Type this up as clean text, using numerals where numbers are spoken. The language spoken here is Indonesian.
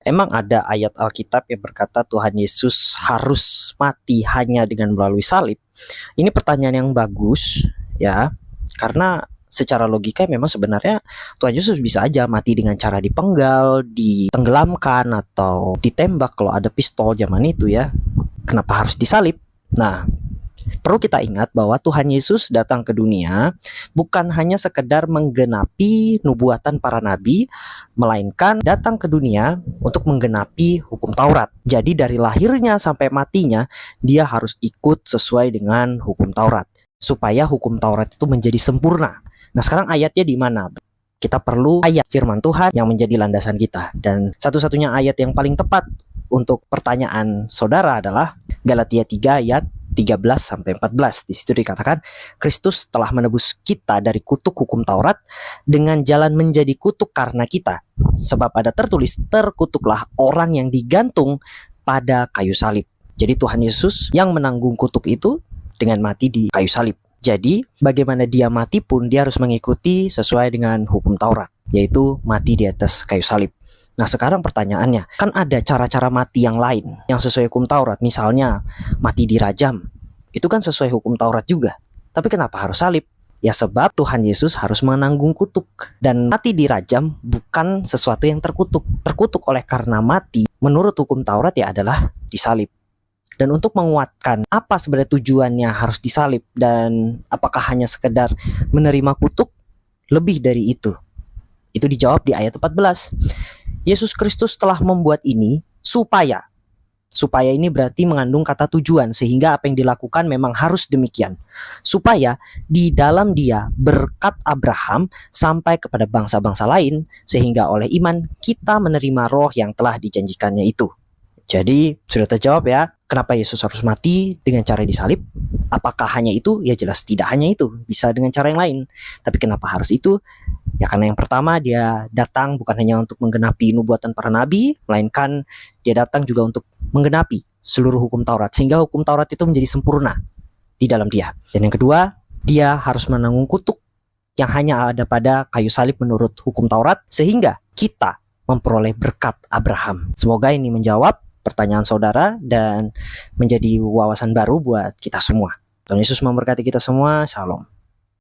Emang ada ayat Alkitab yang berkata Tuhan Yesus harus mati hanya dengan melalui salib? Ini pertanyaan yang bagus ya, karena secara logika memang sebenarnya Tuhan Yesus bisa aja mati dengan cara dipenggal, ditenggelamkan, atau ditembak kalau ada pistol zaman itu ya. Kenapa harus disalib? Nah, perlu kita ingat bahwa Tuhan Yesus datang ke dunia bukan hanya sekedar menggenapi nubuatan para nabi, melainkan datang ke dunia untuk menggenapi hukum Taurat. Jadi dari lahirnya sampai matinya, dia harus ikut sesuai dengan hukum Taurat, supaya hukum Taurat itu menjadi sempurna. Nah, sekarang ayatnya di mana? Kita perlu ayat firman Tuhan yang menjadi landasan kita. Dan satu-satunya ayat yang paling tepat untuk pertanyaan saudara adalah Galatia 3 ayat 13-14. Di situ dikatakan Kristus telah menebus kita dari kutuk hukum Taurat dengan jalan menjadi kutuk karena kita. Sebab ada tertulis, terkutuklah orang yang digantung pada kayu salib. Jadi Tuhan Yesus yang menanggung kutuk itu dengan mati di kayu salib. Jadi bagaimana dia mati pun dia harus mengikuti sesuai dengan hukum Taurat, yaitu mati di atas kayu salib. Nah, sekarang pertanyaannya, kan ada cara-cara mati yang lain yang sesuai hukum Taurat, misalnya mati dirajam. Itu kan sesuai hukum Taurat juga. Tapi kenapa harus salib? Ya sebab Tuhan Yesus harus menanggung kutuk. Dan mati dirajam bukan sesuatu yang terkutuk. Terkutuk oleh karena mati menurut hukum Taurat ya adalah disalib. Dan untuk menguatkan apa sebenarnya tujuannya harus disalib dan apakah hanya sekedar menerima kutuk, lebih dari itu. Itu dijawab di ayat 14. Yesus Kristus telah membuat ini supaya ini berarti mengandung kata tujuan, sehingga apa yang dilakukan memang harus demikian. Supaya di dalam dia berkat Abraham sampai kepada bangsa-bangsa lain, sehingga oleh iman kita menerima roh yang telah dijanjikannya itu. Jadi sudah terjawab ya, kenapa Yesus harus mati dengan cara disalib? Apakah hanya itu? Ya jelas tidak hanya itu, bisa dengan cara yang lain. Tapi kenapa harus itu? Ya karena yang pertama dia datang bukan hanya untuk menggenapi nubuatan para nabi, melainkan dia datang juga untuk menggenapi seluruh hukum Taurat, sehingga hukum Taurat itu menjadi sempurna di dalam dia. Dan yang kedua, dia harus menanggung kutuk yang hanya ada pada kayu salib menurut hukum Taurat, sehingga kita memperoleh berkat Abraham. Semoga ini menjawab pertanyaan saudara dan menjadi wawasan baru buat kita semua. Tuhan Yesus memberkati kita semua. Shalom.